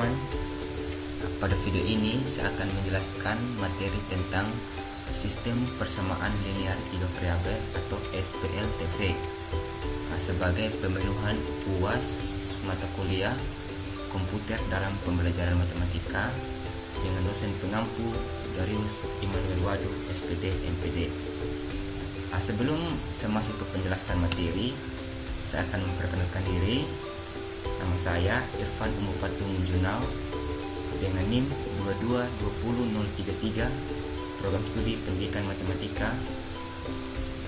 teman-teman. Pada video ini saya akan menjelaskan materi tentang sistem persamaan linear 3 variabel atau SPLTV sebagai pemenuhan UAS mata kuliah komputer dalam pembelajaran matematika dengan dosen pengampu Darius Immanuel Wadu, SPD, MPD. Sebelum saya masuk ke penjelasan materi, saya akan memperkenalkan diri. Nama saya Irfan Umur Patung Junau dengan NIM 2220033, program studi pendidikan matematika,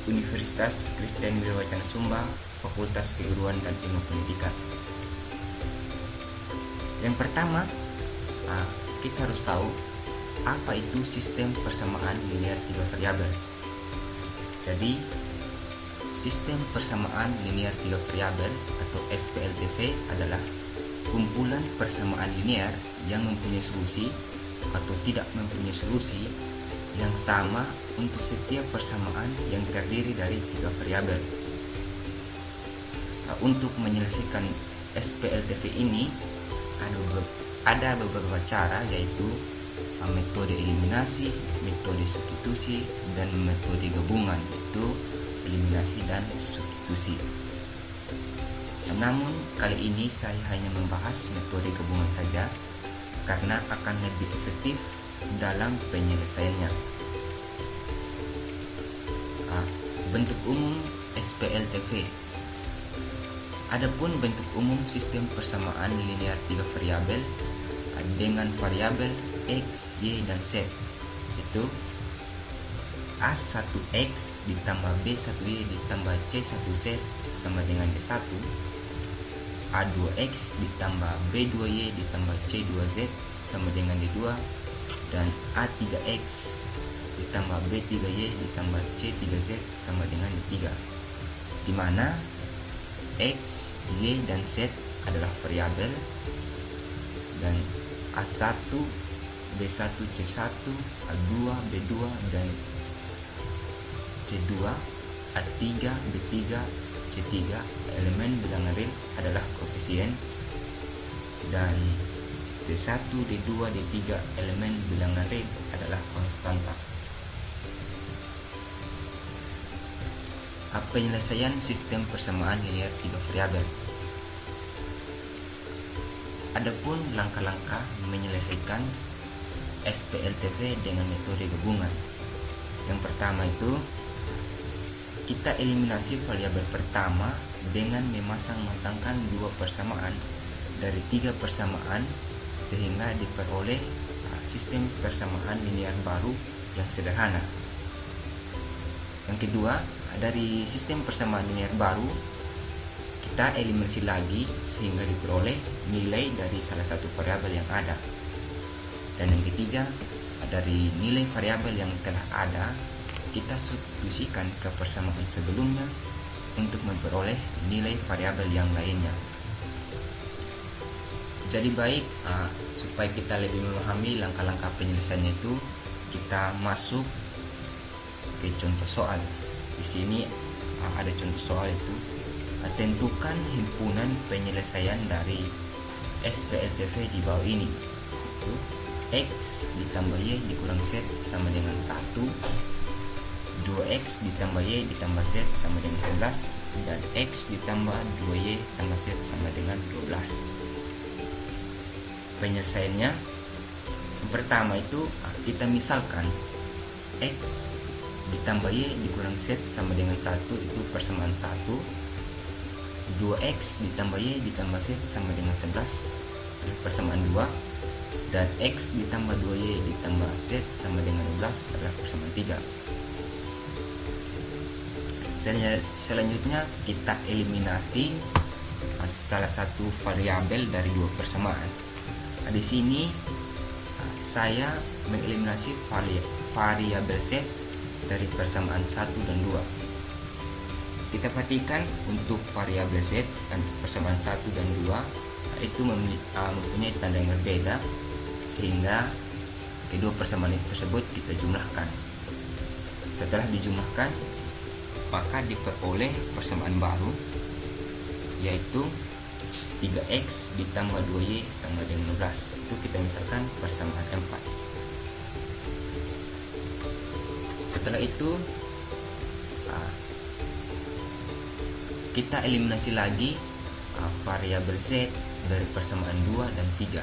Universitas Kristen Wirawacana Sumba, Fakultas Keguruan dan Ilmu Pendidikan. Yang pertama, kita harus tahu apa itu sistem persamaan linear 3 variabel. Jadi, sistem persamaan linear 3 variabel atau SPLTV adalah kumpulan persamaan linear yang mempunyai solusi atau tidak mempunyai solusi yang sama untuk setiap persamaan yang terdiri dari 3 variabel. Untuk menyelesaikan SPLTV ini ada beberapa cara, yaitu metode eliminasi, metode substitusi, dan metode gabungan, yaitu eliminasi dan substitusi. Namun kali ini saya hanya membahas metode gabungan saja karena akan lebih efektif dalam penyelesaiannya. Bentuk umum SPLTV. Adapun bentuk umum sistem persamaan linear 3 variabel dengan variabel X, Y, dan Z, yaitu A1X ditambah B1Y ditambah C1Z sama dengan D1, A2X ditambah B2Y ditambah C2Z sama dengan D2, dan A3X ditambah B3Y ditambah C3Z sama dengan D3, di mana X, Y, dan Z adalah variabel, dan A1, B1, C1, A2, B2, dan C2, A3, B3, C3 elemen bilangan real adalah koefisien, dan D1, D2, D3 elemen bilangan real adalah konstanta. Penyelesaian sistem persamaan linear 3 variabel. Adapun langkah-langkah menyelesaikan SPLTV dengan metode gabungan. Yang pertama itu, kita eliminasi variabel pertama dengan memasang-masangkan 2 persamaan dari 3 persamaan sehingga diperoleh sistem persamaan linear baru yang sederhana. Yang kedua, dari sistem persamaan linear baru kita eliminasi lagi sehingga diperoleh nilai dari salah satu variabel yang ada. Dan yang ketiga, dari nilai variabel yang telah ada kita substitusikan ke persamaan sebelumnya untuk memperoleh nilai variabel yang lainnya. Jadi baik, supaya kita lebih memahami langkah-langkah penyelesaiannya itu, kita masuk ke contoh soal. Di sini ada contoh soal itu, tentukan himpunan penyelesaian dari SPLTV di bawah ini, itu X ditambah Y dikurang Z sama dengan 1, 2X ditambah Y ditambah Z sama dengan 11, dan X ditambah 2Y tambah Z sama dengan 12. Penyelesaiannya, yang pertama itu kita misalkan X ditambah Y dikurang Z sama dengan 1 itu persamaan 1, 2X ditambah Y ditambah Z sama dengan 11 persamaan 2, dan X ditambah 2Y ditambah Z sama dengan 12 adalah persamaan 3. Selanjutnya kita eliminasi salah satu variabel dari 2 persamaan. Di sini saya mengeliminasi variabel Z dari persamaan 1 dan 2. Kita perhatikan untuk variabel Z dan persamaan 1 dan 2 itu mempunyai tanda yang berbeda, sehingga kedua persamaan tersebut kita jumlahkan. Setelah dijumlahkan, maka diperoleh persamaan baru, yaitu 3x ditambah 2y sama dengan 15. Itu kita misalkan persamaan 4. Setelah itu kita eliminasi lagi variabel z dari persamaan 2 dan 3.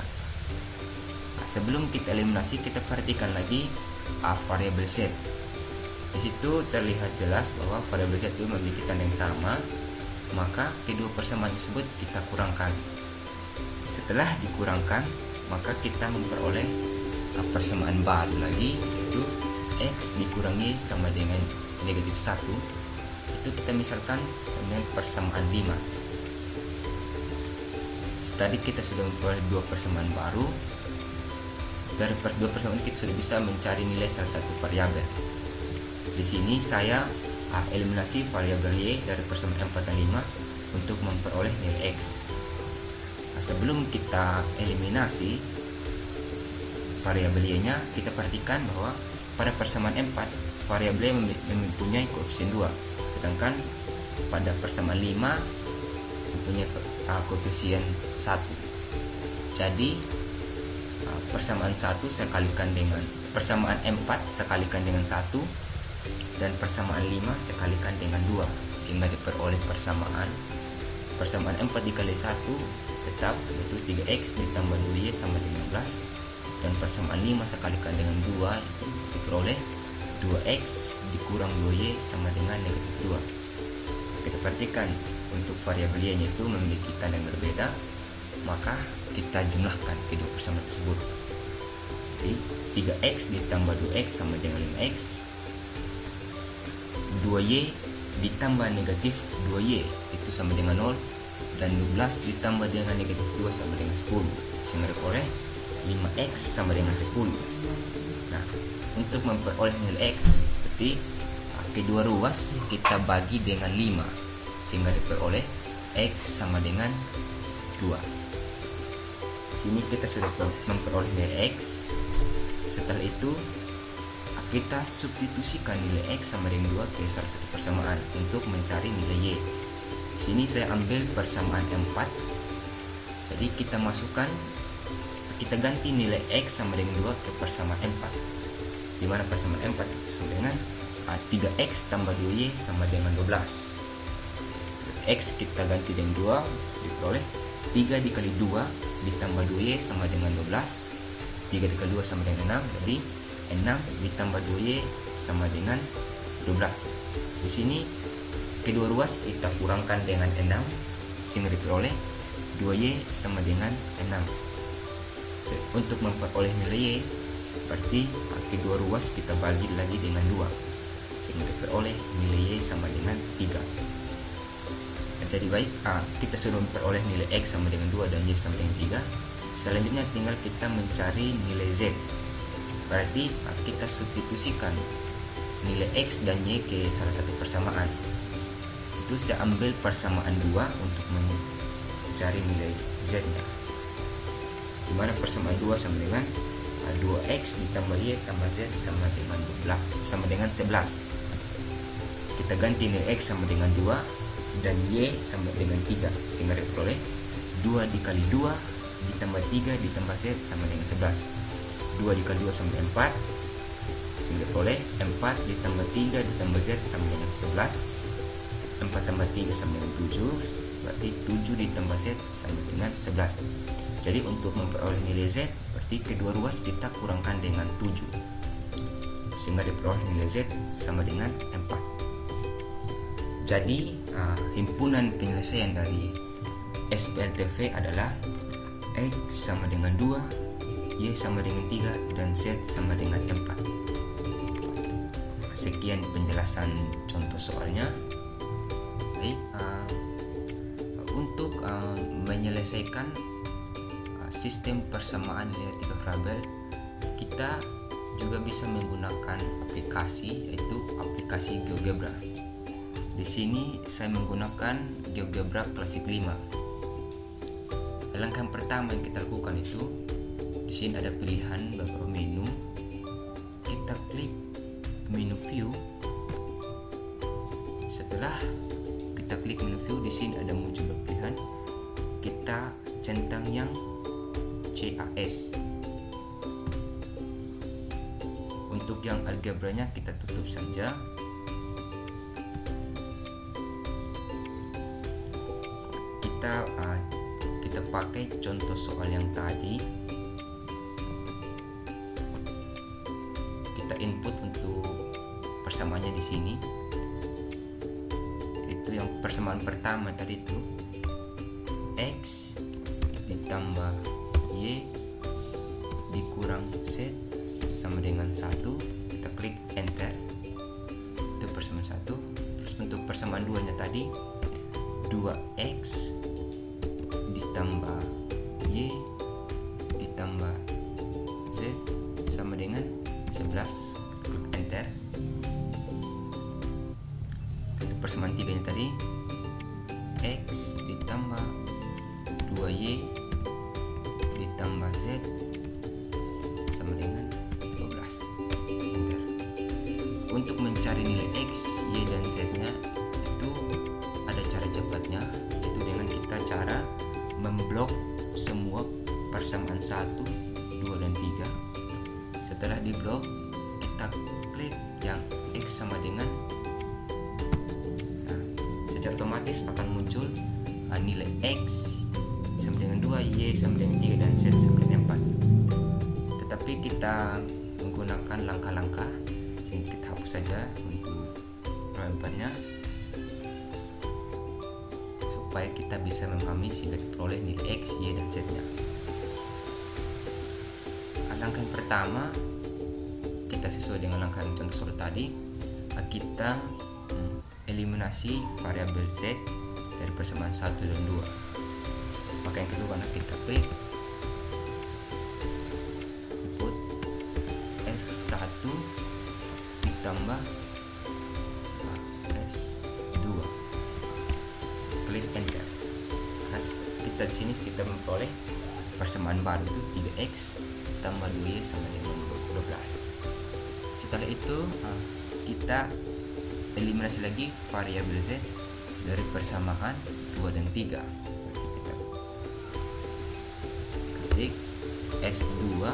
Sebelum kita eliminasi, kita perhatikan lagi variabel z. Di situ terlihat jelas bahwa variabel z itu memiliki tanda yang sama, maka kedua persamaan tersebut kita kurangkan. Setelah dikurangkan, maka kita memperoleh persamaan baru lagi, yaitu x dikurangi sama dengan negatif 1. Itu kita misalkan dengan persamaan 5. Tadi kita sudah memperoleh dua persamaan baru. Dari dua persamaan kita sudah bisa mencari nilai salah satu variabel. Di sini saya eliminasi variabel y dari persamaan 4 dan 5 untuk memperoleh nilai x. Sebelum kita eliminasi variabel y-nya, kita perhatikan bahwa pada persamaan 4 variabel y mempunyai koefisien 2, sedangkan pada persamaan 5 mempunyai koefisien 1. Jadi persamaan 1 sekalikan dengan persamaan 4 sekalikan dengan 1, dan persamaan 5 sekalikan dengan 2, sehingga diperoleh persamaan 4 dikali 1 tetap, yaitu 3x ditambah 2y sama dengan 15, dan persamaan 5 sekalikan dengan 2 itu diperoleh 2x dikurang 2y sama dengan negatif 2. Kita perhatikan untuk variabel y-nya itu memiliki tanda yang berbeda, maka kita jumlahkan kedua persamaan tersebut. Jadi 3x ditambah 2x sama dengan 5x, 2y ditambah negatif 2y itu sama dengan 0, dan 12 ditambah dengan negatif 2 sama dengan 10, sehingga diperoleh 5x sama dengan 10. Nah, untuk memperoleh nilai x, berarti kedua ruas kita bagi dengan 5, sehingga diperoleh x sama dengan 2. Sini kita sudah memperoleh nilai x. Setelah itu kita substitusikan nilai x sama dengan 2 ke salah satu persamaan untuk mencari nilai y. Di sini saya ambil persamaan 4. Jadi kita ganti nilai x sama dengan 2 ke persamaan 4. Di mana persamaan 4 sama dengan 3x tambah 2y sama dengan 12. X kita ganti dengan 2, diperoleh 3 dikali 2 ditambah 2y sama dengan 12. 3 dikali 2 sama dengan 6, jadi 6 ditambah 2y sama dengan 12. Di sini kedua ruas kita kurangkan dengan 6, sehingga diperoleh 2y sama dengan 6. Untuk memperoleh nilai y, berarti kedua ruas kita bagi lagi dengan 2, sehingga diperoleh nilai y sama dengan 3. Jadi baik, kita sudah memperoleh nilai x sama dengan 2 dan y sama dengan 3. Selanjutnya tinggal kita mencari nilai z. Berarti kita substitusikan nilai x dan y ke salah satu persamaan. Itu saya ambil persamaan 2 untuk mencari nilai z-nya. Dimana persamaan 2 sama dengan 2x ditambah y tambah z sama dengan 11. Kita ganti nilai x sama dengan 2 dan y sama dengan 3, sehingga diperoleh 2 dikali 2 ditambah 3 ditambah z sama dengan 11. 2 dikali 2 sama dengan 4, sehingga diperoleh 4 ditambah 3 ditambah z sama dengan 11. 4 tambah 3 sama dengan 7, berarti 7 ditambah z sama dengan 11. Jadi untuk memperoleh nilai z, berarti kedua ruas kita kurangkan dengan 7, sehingga diperoleh nilai z sama dengan 4. Jadi himpunan penyelesaian dari SPLTV adalah x sama dengan 2, y sama dengan 3, dan z sama dengan 4. Sekian penjelasan contoh soalnya. Baik, untuk menyelesaikan sistem persamaan linear 3 variabel, kita juga bisa menggunakan aplikasi, yaitu aplikasi GeoGebra. Di sini saya menggunakan GeoGebra klasik 5. Langkah pertama yang kita lakukan itu, di sini ada pilihan beberapa menu. Kita klik menu view. Setelah kita klik menu view, di sini ada muncul pilihan kita centang yang CAS. Untuk yang algebranya kita tutup saja. Kita pakai contoh soal yang tadi. Kita input untuk persamaannya di sini. Itu yang persamaan pertama tadi itu X ditambah Y dikurang Z sama dengan 1. Kita klik enter. Itu persamaan 1. Terus untuk persamaan 2 nya tadi 2X ditambah Y ditambah Z sama dengan 11. Klik enter. Untuk persamaan 3 nya tadi X ditambah 2Y ditambah Z sama dengan 12. Enter. Untuk mencari nilai X, Y, dan Z nya itu ada cara cepatnya, yaitu dengan kita cara memblok semua persamaan 1, 2, dan 3. Setelah diblok, kita klik yang X sama dengan, secara otomatis akan muncul nilai X sama dengan 2, Y sama dengan 3, dan Z sama dengan 4. Tetapi kita menggunakan langkah-langkah, sehingga kita hapus saja untuk perempatnya supaya kita bisa memahami sehingga diperoleh nilai X, Y, dan Z nya. Langkah yang pertama, kita sesuai dengan langkah yang contoh soal tadi, kita eliminasi variabel Z dari persamaan 1 dan 2. Maka yang kedua, kita klik input S1 ditambah S2. Klik enter. Nah, kita di sini kita memperoleh persamaan baru itu 3X tambah 2Y sama dengan 12. Setelah itu kita eliminasi lagi variabel Z dari persamaan 2 dan 3. Kita ketik S2,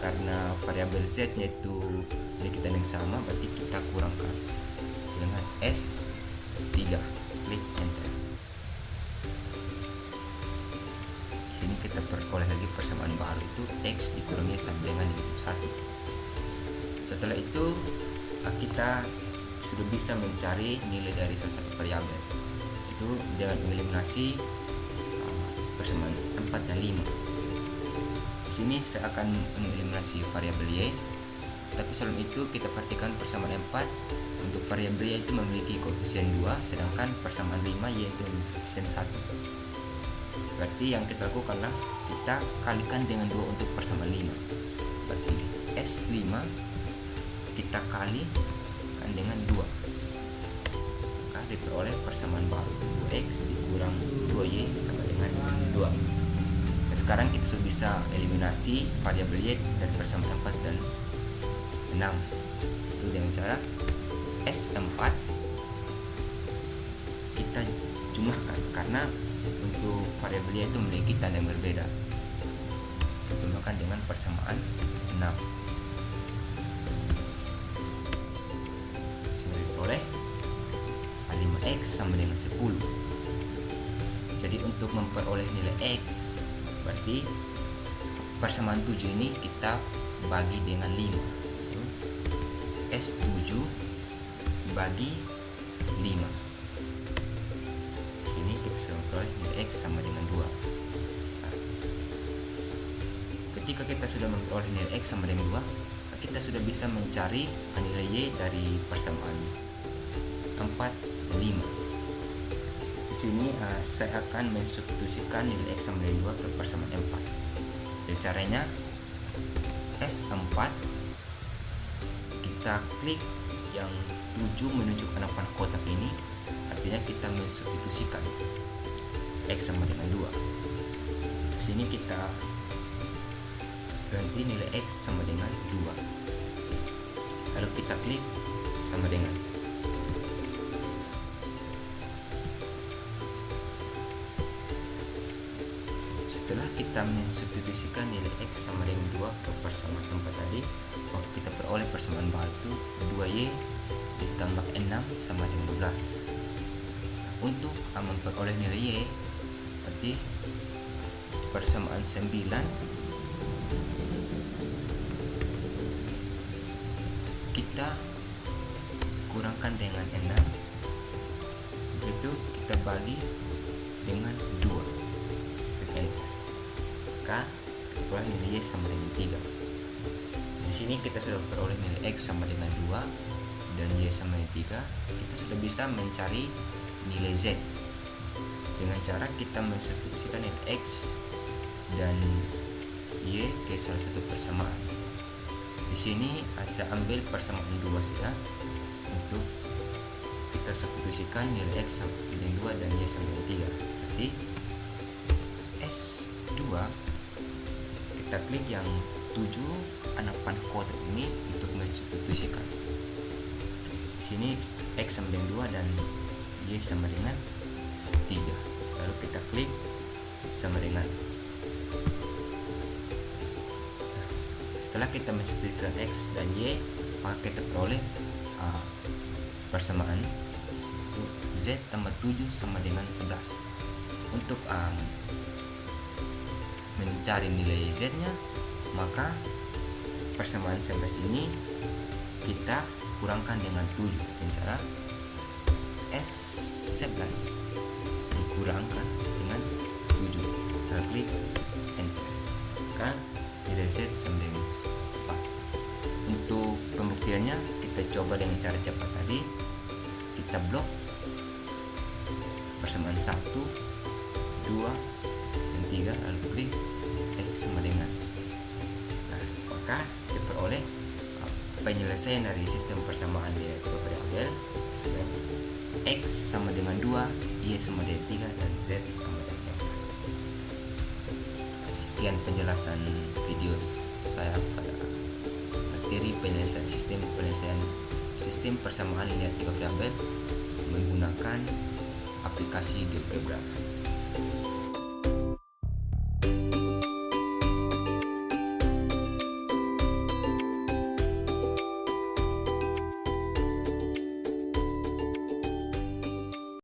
karena variabel Z nya itu kita yang sama, berarti kita kurangkan dengan S3. Klik enter. Sini kita peroleh lagi persamaan baru itu X dikurangi sama dengan 1. Setelah itu kita sudah bisa mencari nilai dari salah satu variabel itu dengan mengeliminasi persamaan 4 dan 5. Di sini saya akan mengeliminasi variabel Y, tapi sebelum itu kita perhatikan persamaan 4 untuk variabel Y itu memiliki koefisien 2, sedangkan persamaan 5 Y itu memiliki koefisien 1. Berarti yang kita lakukanlah kita kalikan dengan 2 untuk persamaan 5. Berarti S5 kita kali dengan 2, maka diperoleh persamaan baru 2X dikurang 2Y sama dengan 2. Dan sekarang kita sudah bisa eliminasi variabel Y dari persamaan 4 dan 6 itu dengan cara S4 kita jumlahkan, karena untuk variabel Y itu memiliki tanda yang berbeda. Kita jumlahkan dengan persamaan 6. Oleh 5X sama dengan 10. Jadi untuk memperoleh nilai X, berarti persamaan 7 ini kita bagi dengan 5. S7 bagi 5. Sini kita sudah memperoleh nilai X sama dengan 2. Ketika kita sudah memperoleh nilai X sama dengan 2, kita sudah bisa mencari nilai Y dari persamaan 4 dan 5. Di sini saya akan mensubstitusikan nilai X sama dengan 2 ke persamaan 4. Jadi caranya S4 kita klik yang 7 menunjukkan 8 kotak ini, artinya kita mensubstitusikan X sama dengan 2. Di sini kita ganti nilai X sama dengan 2. Lalu kita klik sama dengan. Setelah kita mensubstitusikan nilai X sama dengan 2 ke persamaan 4 tadi, maka kita peroleh persamaan baru itu 2Y ditambah 6 sama dengan 12. Untuk memperoleh nilai Y, berarti persamaan 9 kita kurangkan dengan 6, itu kita bagi dengan 2. Maka kita nilai Y sama dengan 3. Di sini kita sudah peroleh nilai X sama dengan 2 dan Y sama dengan 3. Kita sudah bisa mencari nilai Z dengan cara kita mensubstitusikan nilai X dan Y ke salah satu persamaan. Di sini saya ambil persamaan 2 saja untuk kita substitusikan nilai X sama dengan 2 dan Y sama dengan 3. Berarti S2 kita klik yang 7 anak panah kotak ini untuk mensubstitusikan. Di sini X sama dengan 2 dan Y sama dengan 3. Lalu kita klik sama dengan. Setelah kita mensubstitusikan X dan Y, maka kita peroleh persamaan Z tambah 7 sama dengan 11. Untuk mencari nilai Z nya, maka persamaan 11 ini kita kurangkan dengan 7 dengan cara S11 dikurangkan dengan 7. Kita klik enter, maka nilai Z sama dengan 4. Untuk pembuktiannya kita coba dengan cara cepat tadi. Kita blok persamaan 1, 2, dan 3, lalu klik X sama dengan. Maka diperoleh penyelesaian dari sistem persamaan linear tiga variabel. X sama dengan 2, Y sama dengan 3, dan Z sama dengan 4. Sekian penjelasan video saya pada materi penyelesaian sistem persamaan linear tiga variabel menggunakan aplikasi GeoGebra.